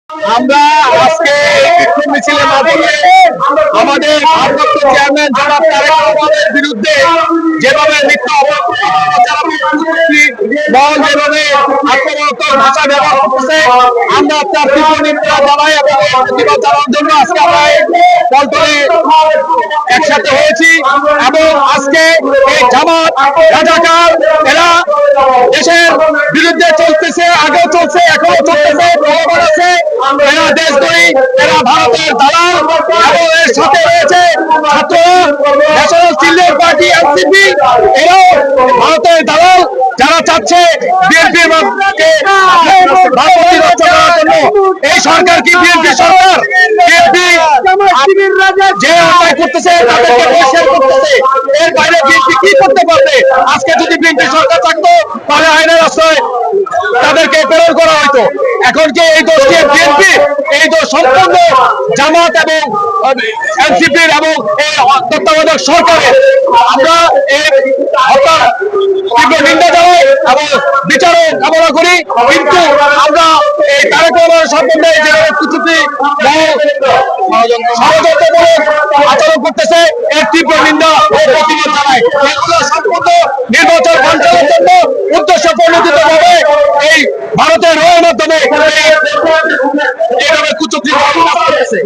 আমরা আজকে বিক্ষোভ মিছিলের মাধ্যমে আমাদের ভারপ্রাপ্ত চেয়ারম্যান জনাব তারেক রহমানের বিরুদ্ধে যেভাবে মিথ্যা বল যেভাবে আক্রমণাত্মক ভাষা ব্যবহার করতেছে আমরা তার তীব্র নিন্দা জানাই এবং প্রতিবাদ জানানোর জন্য আজকে আমরা পল্টনে একসাথে হয়েছি এবং আজকে এই জামাত রাজাকার এরা দেশের বিরুদ্ধে চলতেছে, আগেও চলছে, এখনো চলতেছে, প্রলোভন আছে। এরা দেশদ্রোহী, এরা ভারতের দালাল এবং এর সাথে রয়েছে ছাত্ররা, ন্যাশনাল চিলড্রেন পার্টি এনসিপি, এরাও ভারতের দালাল যারা চাচ্ছে বিএনপির ভারতকে রক্ষা করার জন্য। এই সরকার কি বিএনপি সরকার? বিএনপি যে অন্যায় করতেছে তাদেরকে বহিষ্কার করতেছে, এর বাইরে বিএনপি কি করতে পারবে? আজকে যদি বিএনপি সরকার থাকতো তাহলে আইনের আশ্রয় তাদেরকে প্রেরণ করা হইতো। এখন কি এই দোষটি বিএনপি? এই দোষ সম্পূর্ণ জামাত এবং এনসিপির এবং এই তত্ত্বাবধায়ক সরকারের। আমরা এই হত্যার তীব্র নিন্দা জানাই এবং বিচারও কামনা করি, কিন্তু আমরা এই তারেক রহমানের সম্বন্ধে যে কুচুতি ষড়যন্ত্রমূলক আচরণ করতেছে এর তীব্র নিন্দা ও প্রতিবাদ জানাই। এগুলো সম্পূর্ণ নির্বাচন বাঞ্চালের জন্য উদ্দেশ্য প্রণোদিত ভাবে এই ভারতের রয়ের মাধ্যমে এইভাবে কুচুক্তি করতেছে।